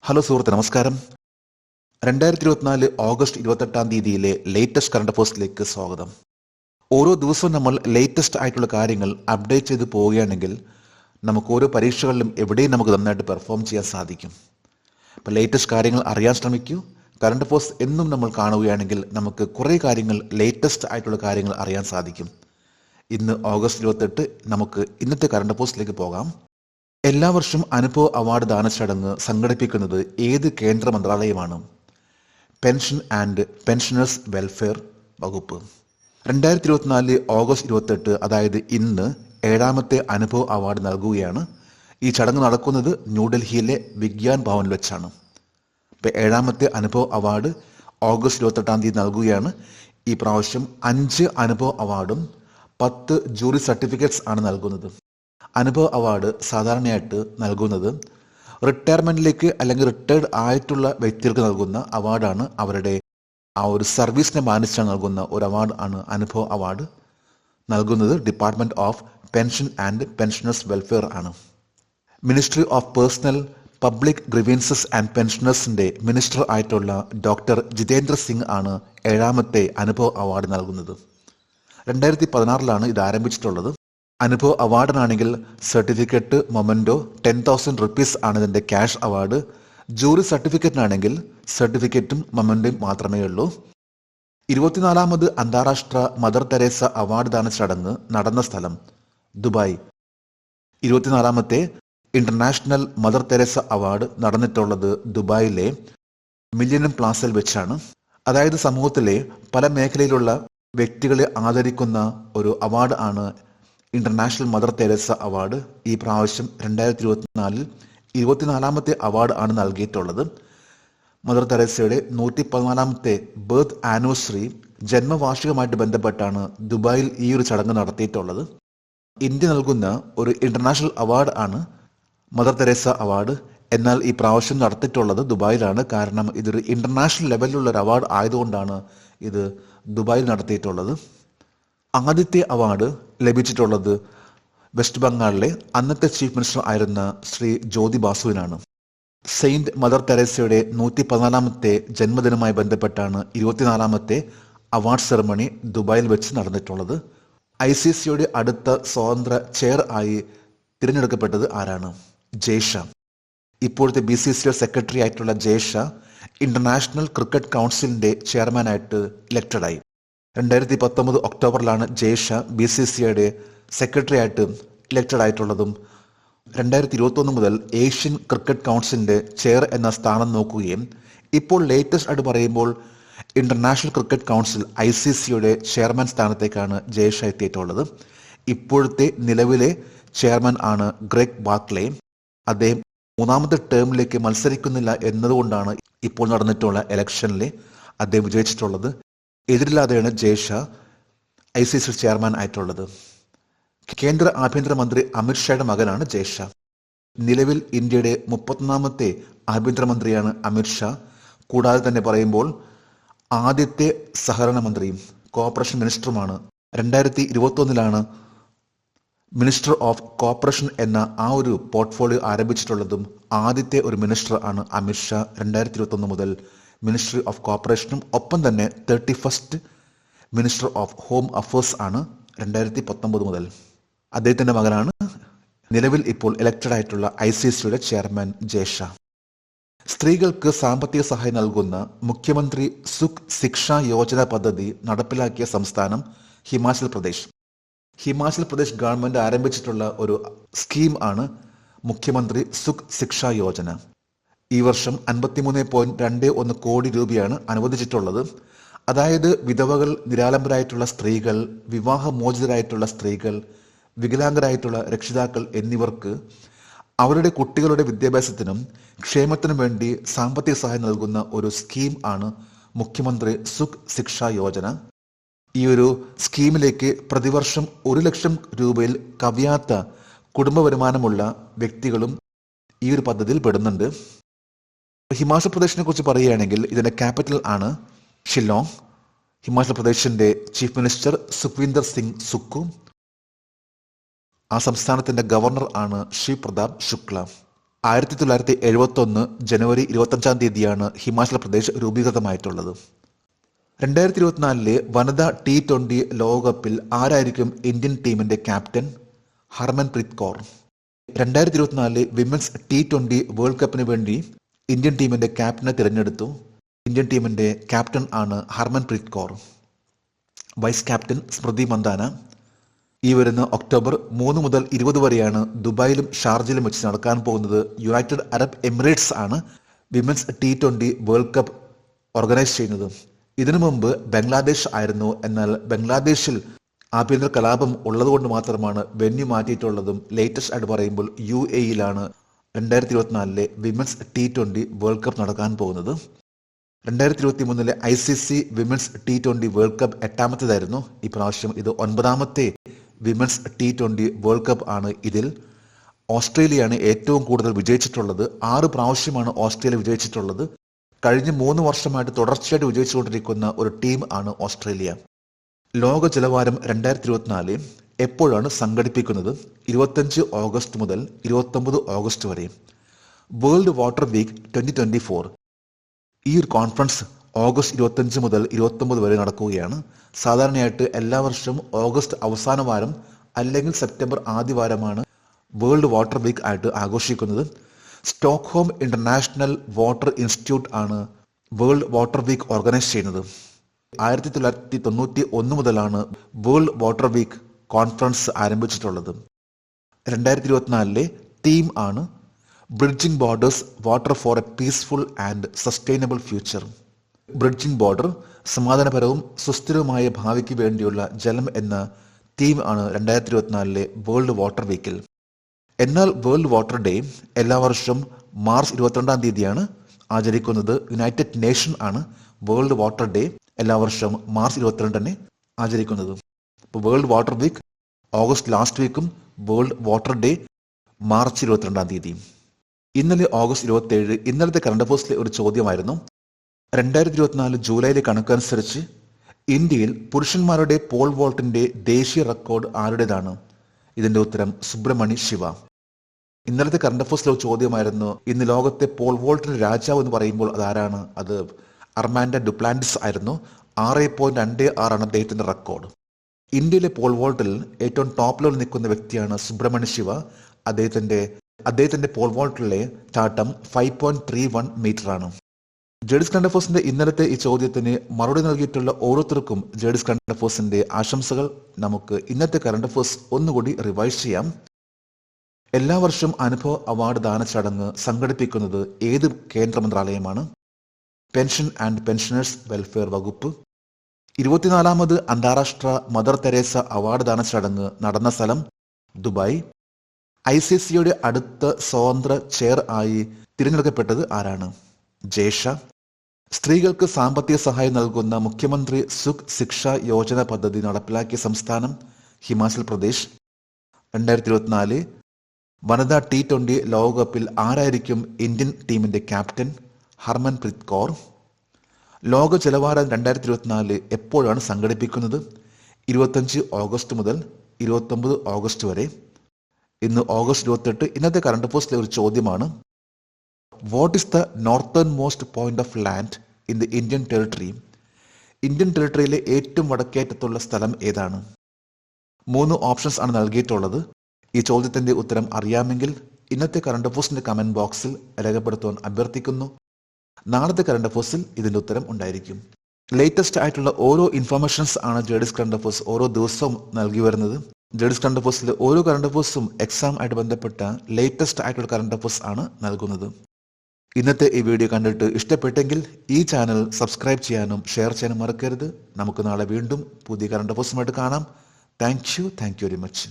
Hello സുഹൃത്ത്, നമസ്കാരം. 2024 August 28 latest current അഫയേഴ്സിലേക്ക് സ്വാഗതം. ഓരോ ദിവസവും നമ്മൾ ലേറ്റസ്റ്റ് ആയിട്ടുള്ള കാര്യങ്ങൾ അപ്ഡേറ്റ് ചെയ്ത് പോവുകയാണെങ്കിൽ നമുക്ക് ഓരോ പരീക്ഷകളിലും എവിടെയും നമുക്ക് നന്നായിട്ട് പെർഫോം ചെയ്യാൻ സാധിക്കും. അപ്പോൾ ലേറ്റസ്റ്റ് കാര്യങ്ങൾ അറിയാൻ ശ്രമിക്കൂ. കറണ്ട് അഫയേഴ്സ് എന്നും നമ്മൾ കാണുകയാണെങ്കിൽ നമുക്ക് കുറേ കാര്യങ്ങൾ ലേറ്റസ്റ്റ് ആയിട്ടുള്ള കാര്യങ്ങൾ അറിയാൻ സാധിക്കും. ഇന്ന് ഓഗസ്റ്റ് 28, നമുക്ക് ഇന്നത്തെ കറണ്ട് അഫയേഴ്സിലേക്ക് പോകാം. എല്ലാ വർഷവും അനുഭവ് അവാർഡ് ദാന ചടങ്ങ് സംഘടിപ്പിക്കുന്നത് ഏത് കേന്ദ്ര മന്ത്രാലയമാണ്? പെൻഷൻ ആൻഡ് പെൻഷനേഴ്സ് വെൽഫെയർ വകുപ്പ്. 2024 ഓഗസ്റ്റ് 28, അതായത് ഇന്ന് 7ാമത്തെ അനുഭവ് അവാർഡ് നൽകുകയാണ്. ഈ ചടങ്ങ് നടക്കുന്നത് ന്യൂഡൽഹിയിലെ വിഗ്യാൻ ഭവനിൽ വെച്ചാണ്. ഇപ്പോൾ 7ാമത്തെ അനുഭവ് അവാർഡ് ഓഗസ്റ്റ് 28 നൽകുകയാണ്. ഈ പ്രാവശ്യം 5 അനുഭവ് അവാർഡും 10 ജൂറി സർട്ടിഫിക്കറ്റ്സ് ആണ് നൽകുന്നത്. അനുഭവ് അവാർഡ് സാധാരണയായിട്ട് നൽകുന്നത് റിട്ടയർമെന്റിലേക്ക് അല്ലെങ്കിൽ റിട്ടയർഡ് ആയിട്ടുള്ള വ്യക്തികൾക്ക് നൽകുന്ന അവാർഡാണ്. അവരുടെ ആ ഒരു സർവീസിനെ മാനിച്ചാണ് നൽകുന്ന ഒരു അവാർഡ് ആണ് അനുഭവ് അവാർഡ്. നൽകുന്നത് department of pension and pensioners welfare ആണ്. Ministry of personnel public grievances and പെൻഷനേഴ്സിന്റെ മിനിസ്റ്റർ ആയിട്ടുള്ള ഡോക്ടർ ജിതേന്ദ്ര സിംഗ് ആണ് 7ാമത്തെ അനുഭവ് അവാർഡ് നൽകുന്നത്. 2016 ഇത് ആരംഭിച്ചിട്ടുള്ളത്. അനുഭവ് അവാർഡിനാണെങ്കിൽ സർട്ടിഫിക്കറ്റ്, മൊമെന്റോ, 10,000 റുപ്പീസ് ആണ് ഇതിന്റെ ക്യാഷ് അവാർഡ്. ജൂറി സർട്ടിഫിക്കറ്റിനാണെങ്കിൽ സർട്ടിഫിക്കറ്റും മൊമെന്റോയും മാത്രമേ ഉള്ളൂ. 24ാമത് അന്താരാഷ്ട്ര മദർ തെരേസ അവാർഡ് ദാന ചടങ്ങ് നടന്ന സ്ഥലം ദുബായ്. 24ാമത്തെ ഇന്റർനാഷണൽ മദർ തെരേസ അവാർഡ് നടന്നിട്ടുള്ളത് ദുബായിലെ മില്ലേനിയം പ്ലാസയിൽ വെച്ചാണ്. അതായത് സമൂഹത്തിലെ പല മേഖലയിലുള്ള വ്യക്തികളെ ആദരിക്കുന്ന ഒരു അവാർഡ് ആണ് ഇന്റർനാഷണൽ മദർ തെരേസ അവാർഡ്. ഈ പ്രാവശ്യം 2024 24ാമത്തെ അവാർഡ് ആണ് നൽകിയിട്ടുള്ളത്. മദർ തെരേസയുടെ 114ാമത്തെ ബർത്ത് ആനിവേഴ്സറി ജന്മവാർഷികമായിട്ട് ബന്ധപ്പെട്ടാണ് ദുബായിൽ ഈ ഒരു ചടങ്ങ് നടത്തിയിട്ടുള്ളത്. ഇന്ത്യ നൽകുന്ന ഒരു ഇന്റർനാഷണൽ അവാർഡ് ആണ് മദർ തെരേസ അവാർഡ്. എന്നാൽ ഈ പ്രാവശ്യം നടത്തിയിട്ടുള്ളത് ദുബായിലാണ്. കാരണം ഇതൊരു ഇന്റർനാഷണൽ ലെവലിലുള്ള ഒരു അവാർഡ് ആയതുകൊണ്ടാണ് ഇത് ദുബായിൽ നടത്തിയിട്ടുള്ളത്. ആദ്യത്തെ അവാർഡ് ലഭിച്ചിട്ടുള്ളത് വെസ്റ്റ് ബംഗാളിലെ അന്നത്തെ ചീഫ് മിനിസ്റ്റർ ആയിരുന്ന ശ്രീ ജ്യോതി ബാസുവിനാണ്. സെയിന്റ് മദർ തെരേസയുടെ 114ാമത്തെ ജന്മദിനവുമായി ബന്ധപ്പെട്ടാണ് 24ാമത്തെ അവാർഡ് സെറമണി ദുബായിൽ വെച്ച് നടന്നിട്ടുള്ളത്. ICCയുടെ അടുത്ത സ്വതന്ത്ര ചെയർ ആയി തിരഞ്ഞെടുക്കപ്പെട്ടത് ആരാണ്? ജയ്ഷ. ഇപ്പോഴത്തെ BCCI സെക്രട്ടറി ആയിട്ടുള്ള ജയ്ഷ ഇന്റർനാഷണൽ ക്രിക്കറ്റ് കൗൺസിലിന്റെ ചെയർമാനായിട്ട് ഇലക്റ്റഡായി. 2019 ഒക്ടോബറിലാണ് ജയ്ഷ BCCIയുടെ സെക്രട്ടറി ആയിട്ട് ഇലക്റ്റഡ് ആയിട്ടുള്ളതും. 2021 മുതൽ ഏഷ്യൻ ക്രിക്കറ്റ് കൗൺസിലിന്റെ ചെയർ എന്ന സ്ഥാനം നോക്കുകയും ഇപ്പോൾ ലേറ്റസ്റ്റ് ആയിട്ട് പറയുമ്പോൾ ഇന്റർനാഷണൽ ക്രിക്കറ്റ് കൗൺസിൽ ICCയുടെ ചെയർമാൻ സ്ഥാനത്തേക്കാണ് ജയ്ഷ എത്തിയിട്ടുള്ളത്. ഇപ്പോഴത്തെ നിലവിലെ ചെയർമാൻ ആണ് ഗ്രെഗ് ബാർക്ലേ. അദ്ദേഹം 3ാമത്തെ ടേമിലേക്ക് മത്സരിക്കുന്നില്ല എന്നതുകൊണ്ടാണ് ഇപ്പോൾ നടന്നിട്ടുള്ള ഇലക്ഷനിൽ അദ്ദേഹം വിജയിച്ചിട്ടുള്ളത്. എതിരില്ലാതെയാണ് ജയ്ഷ ICC ചെയർമാൻ ആയിട്ടുള്ളത്. കേന്ദ്ര ആഭ്യന്തരമന്ത്രി അമിത്ഷായുടെ മകനാണ് ജയ്ഷ. നിലവിൽ ഇന്ത്യയുടെ 31ാമത്തെ ആഭ്യന്തരമന്ത്രിയാണ് അമിത്ഷാ. കൂടാതെ തന്നെ പറയുമ്പോൾ ആദ്യത്തെ സഹകരണ മന്ത്രിയും കോർപ്പറേഷൻ മിനിസ്റ്ററുമാണ്. 2021 മിനിസ്റ്റർ ഓഫ് കോർപ്പറേഷൻ എന്ന ആ ഒരു പോർട്ട്ഫോളിയോ ആരംഭിച്ചിട്ടുള്ളതും ആദ്യത്തെ ഒരു മിനിസ്റ്റർ ആണ് അമിത്ഷാ. 2021 മുതൽ മിനിസ്ട്രി ഓഫ് കോർപ്പറേഷനും ഒപ്പം തന്നെ 31st minister of home affairs ആണ് 2019 മുതൽ. അദ്ദേഹത്തിന്റെ മകനാണ് നിലവിൽ ഇപ്പോൾ ഇലക്റ്റഡ് ആയിട്ടുള്ള ICCയുടെ ചെയർമാൻ ജയ്ഷ. സ്ത്രീകൾക്ക് സാമ്പത്തിക സഹായം നൽകുന്ന മുഖ്യമന്ത്രി സുഖ് ശിക്ഷാ യോജന പദ്ധതി നടപ്പിലാക്കിയ സംസ്ഥാനം ഹിമാചൽ പ്രദേശ്. ഹിമാചൽ പ്രദേശ് ഗവൺമെന്റ് ആരംഭിച്ചിട്ടുള്ള ഒരു സ്കീം ആണ് മുഖ്യമന്ത്രി സുഖ് ശിക്ഷാ യോജന. ഈ വർഷം 53.21 കോടി രൂപയാണ് അനുവദിച്ചിട്ടുള്ളത്. അതായത് വിധവകൾ, നിരാലംബരായിട്ടുള്ള സ്ത്രീകൾ, വിവാഹമോചിതരായിട്ടുള്ള സ്ത്രീകൾ, വികലാംഗരായിട്ടുള്ള രക്ഷിതാക്കൾ എന്നിവർക്ക് അവരുടെ കുട്ടികളുടെ വിദ്യാഭ്യാസത്തിനും ക്ഷേമത്തിനും വേണ്ടി സാമ്പത്തിക സഹായം നൽകുന്ന ഒരു സ്കീം ആണ് മുഖ്യമന്ത്രി സുഖ് ശിക്ഷാ യോജന. ഈ ഒരു സ്കീമിലേക്ക് പ്രതിവർഷം 1 ലക്ഷം രൂപയിൽ കവിയാത്ത കുടുംബ വരുമാനമുള്ള വ്യക്തികളും ഈ ഒരു പദ്ധതിയിൽ പെടുന്നുണ്ട്. ഹിമാചൽ പ്രദേശിനെ കുറിച്ച് പറയുകയാണെങ്കിൽ ഇതിന്റെ ക്യാപിറ്റൽ ആണ് ഷില്ലോങ്. ഹിമാചൽ പ്രദേശിന്റെ ചീഫ് മിനിസ്റ്റർ സുഖ്വിന്ദർ സിംഗ് സുക്കു. ആ സംസ്ഥാനത്തിന്റെ ഗവർണർ ആണ് ശ്രീ പ്രതാപ് ശുക്ല. 1971 ജനുവരി 25 ഹിമാചൽ പ്രദേശ് രൂപീകൃതമായിട്ടുള്ളത്. 2024 വനിതാ T20 ലോകകപ്പിൽ ആരായിരിക്കും ഇന്ത്യൻ ടീമിന്റെ captain? Harmanpreet Kaur. 2024 women's T20 world കപ്പിന് വേണ്ടി ഇന്ത്യൻ ടീമിന്റെ ക്യാപ്റ്റനെ തിരഞ്ഞെടുത്തു. ഇന്ത്യൻ ടീമിന്റെ ക്യാപ്റ്റൻ ആണ് ഹർമൻപ്രീത് കൗർ. Vice captain Smriti Mandhana. ഈ വരുന്ന ഒക്ടോബർ 3 മുതൽ 20 വരെയാണ് ദുബായിലും ഷാർജയിലും വെച്ച് നടക്കാൻ പോകുന്നത്. യുണൈറ്റഡ് അറബ് എമിറേറ്റ്സ് ആണ് women's T20 World cup organise ചെയ്യുന്നത്. ഇതിനു മുമ്പ് ബംഗ്ലാദേശ് ആയിരുന്നു. എന്നാൽ ബംഗ്ലാദേശിൽ ആഭ്യന്തര കലാപം ഉള്ളതുകൊണ്ട് മാത്രമാണ് വെന്യൂ മാറ്റിയിട്ടുള്ളതും. ലേറ്റസ്റ്റ് ആയിട്ട് പറയുമ്പോൾ UAE-യിലാണ് 2024 വിമൻസ് T20 വേൾഡ് കപ്പ് നടക്കാൻ പോകുന്നത്. 2023 ICC Women's T20 World Cup 8ാമത്തേതായിരുന്നു. ഇപ്രാവശ്യം ഇത് 9ാമത്തെ വിമൻസ് T20 വേൾഡ് കപ്പ് ആണ്. ഇതിൽ ഓസ്ട്രേലിയയാണ് ഏറ്റവും കൂടുതൽ വിജയിച്ചിട്ടുള്ളത്. 6 പ്രാവശ്യമാണ് ഓസ്ട്രേലിയ വിജയിച്ചിട്ടുള്ളത്. കഴിഞ്ഞ 3 വർഷമായിട്ട് തുടർച്ചയായിട്ട് വിജയിച്ചുകൊണ്ടിരിക്കുന്ന ഒരു ടീം ആണ് ഓസ്ട്രേലിയ. ലോക ജലവാരം 2024 എപ്പോഴാണ് സംഘടിപ്പിക്കുന്നത്? 25 ഓഗസ്റ്റ് മുതൽ 29 ഓഗസ്റ്റ് വരെ. World water week 2024. ഈ ഒരു കോൺഫറൻസ് ഓഗസ്റ്റ് 25 മുതൽ 29 വരെ നടക്കുകയാണ്. സാധാരണയായിട്ട് എല്ലാ വർഷവും ഓഗസ്റ്റ് അവസാന വാരം അല്ലെങ്കിൽ സെപ്റ്റംബർ ആദ്യ വാരമാണ് വേൾഡ് വാട്ടർ വീക്ക് ആയിട്ട് ആഘോഷിക്കുന്നത്. സ്റ്റോക്ക്ഹോം ഇന്റർനാഷണൽ വാട്ടർ ഇൻസ്റ്റിറ്റ്യൂട്ട് ആണ് വേൾഡ് വാട്ടർ വീക്ക് ഓർഗനൈസ് ചെയ്യുന്നത്. 1991 മുതലാണ് വേൾഡ് വാട്ടർ വീക്ക് കോൺഫറൻസ് ആരംഭിച്ചിട്ടുള്ളത്. 2024 തീം ആണ് bridging borders water for a peaceful and sustainable future. Bridging border സമാധാനപരവും സുസ്ഥിരവുമായ ഭാവിക്ക് വേണ്ടിയുള്ള ജലം എന്ന തീം ആണ് 2024 വേൾഡ് വാട്ടർ വീക്കിൽ. എന്നാൽ വേൾഡ് വാട്ടർ ഡേ എല്ലാ വർഷവും മാർച്ച് 22 ആചരിക്കുന്നത്. യുണൈറ്റഡ് നേഷൻ ആണ് വേൾഡ് വാട്ടർ ഡേ എല്ലാ വർഷവും മാർച്ച് 22 ആചരിക്കുന്നത്. ഇപ്പോൾ World water Week August last വീക്കും വേൾഡ് വാട്ടർ ഡേ മാർച്ച് 22. ഇന്നലെ ഓഗസ്റ്റ് 27 ഇന്നലത്തെ കറണ്ട് അഫയേഴ്സിലെ ഒരു ചോദ്യമായിരുന്നു. 2024 ജൂലൈയിലെ കണക്കനുസരിച്ച് ഇന്ത്യയിൽ പുരുഷന്മാരുടെ പോൾ വോൾട്ടിന്റെ ദേശീയ റെക്കോർഡ് ആരുടേതാണ്? ഇതിന്റെ ഉത്തരം സുബ്രഹ്മണ്യ ശിവ. ഇന്നലത്തെ കറണ്ട് അഫയേഴ്സിലെ ഒരു ചോദ്യമായിരുന്നു, ഇന്ന് ലോകത്തെ പോൾ വോൾട്ടിന്റെ രാജാവ് എന്ന് പറയുമ്പോൾ അതാരാണ്? അത് അർമാൻഡോ ഡുപ്ലാന്റിസ് ആയിരുന്നു. 6.26 ആണ് അദ്ദേഹത്തിന്റെ റെക്കോർഡ്. ഇന്ത്യയിലെ പോൾ വോൾട്ടിൽ ഏറ്റവും ടോപ്പ് ലെവലിൽ നിൽക്കുന്ന വ്യക്തിയാണ് സുബ്രഹ്മണ്യ ശിവ. അദ്ദേഹത്തിന്റെ പോൾ വോൾട്ടിലെ ചാട്ടം 5.31 മീറ്റർ ആണ്. ജേഡിസ് കറണ്ട് അഫയേഴ്സിന്റെ ഇന്നലത്തെ ഈ ചോദ്യത്തിന് മറുപടി നൽകിയിട്ടുള്ള ഓരോരുത്തർക്കും ജേഡിസ് കറണ്ട് അഫയേഴ്സിന്റെ ആശംസകൾ. നമുക്ക് ഇന്നത്തെ കറണ്ട് അഫയേഴ്സ് ഒന്നുകൂടി റിവൈസ് ചെയ്യാം. എല്ലാ വർഷവും അനുഭവ അവാർഡ് ദാന ചടങ്ങ് സംഘടിപ്പിക്കുന്നത് ഏത് കേന്ദ്ര മന്ത്രാലയമാണ്? പെൻഷൻ ആൻഡ് പെൻഷനേഴ്സ് വെൽഫെയർ വകുപ്പ്. 24ാമത് അന്താരാഷ്ട്ര മദർ തെരേസ അവാർഡ് ദാന ചടങ്ങ് നടന്ന സ്ഥലം ദുബായ്. ICCയുടെ അടുത്ത സ്വതന്ത്ര ചെയർ ആയി തിരഞ്ഞെടുക്കപ്പെട്ടത് ആരാണ്? ജേഷ. സ്ത്രീകൾക്ക് സാമ്പത്തിക സഹായം നൽകുന്ന മുഖ്യമന്ത്രി സുഖ് ശിക്ഷ യോജന പദ്ധതി നടപ്പിലാക്കിയ സംസ്ഥാനം ഹിമാചൽ പ്രദേശ്. 2024 വനിതാ T20 ലോകകപ്പിൽ ആരായിരിക്കും ഇന്ത്യൻ ടീമിന്റെ ക്യാപ്റ്റൻ? ഹർമൻപ്രീത് കൗർ. ലോക ജലവാരം 2024 എപ്പോഴാണ് സംഘടിപ്പിക്കുന്നത്? 25 ഓഗസ്റ്റ് മുതൽ 29 ഓഗസ്റ്റ് വരെ. ഇന്ന് ഓഗസ്റ്റ് 28. ഇന്നത്തെ കറണ്ട് അഫയേഴ്സിലെ ഒരു ചോദ്യമാണ്, what is the northern most point of land in the Indian territory? Indian ടെറിട്ടറിയിലെ ഏറ്റവും വടക്കേറ്റത്തുള്ള സ്ഥലം ഏതാണ്? 3 ഓപ്ഷൻസ് ആണ് നൽകിയിട്ടുള്ളത്. ഈ ചോദ്യത്തിന്റെ ഉത്തരം അറിയാമെങ്കിൽ ഇന്നത്തെ കറണ്ട് അഫയേഴ്സിന്റെ കമന്റ് ബോക്സിൽ രേഖപ്പെടുത്താൻ അഭ്യർത്ഥിക്കുന്നു. നാളത്തെ കറണ്ട് അഫയേഴ്സിൽ ഇതിന്റെ ഉത്തരം ഉണ്ടായിരിക്കും. ലേറ്റസ്റ്റ് ആയിട്ടുള്ള ഓരോ ഇൻഫർമേഷൻസ് ആണ് ജേഡിസ് കറണ്ട് അഫയേഴ്സ് ഓരോ ദിവസവും നൽകി വരുന്നത്. ജേഡിസ് കറണ്ട് അഫയേഴ്സിലെ ഓരോ കറണ്ട് അഫയേഴ്സും എക്സാം ആയിട്ട് ബന്ധപ്പെട്ട ലേറ്റസ്റ്റ് ആയിട്ടുള്ള കറണ്ട് അഫയേഴ്സ് ആണ് നൽകുന്നത്. ഇന്നത്തെ ഈ വീഡിയോ കണ്ടിട്ട് ഇഷ്ടപ്പെട്ടെങ്കിൽ ഈ ചാനൽ സബ്സ്ക്രൈബ് ചെയ്യാനും ഷെയർ ചെയ്യാനും മറക്കരുത്. നമുക്ക് നാളെ വീണ്ടും പുതിയ കറണ്ട് അഫയേഴ്സുമായിട്ട് കാണാം. Thank you very much.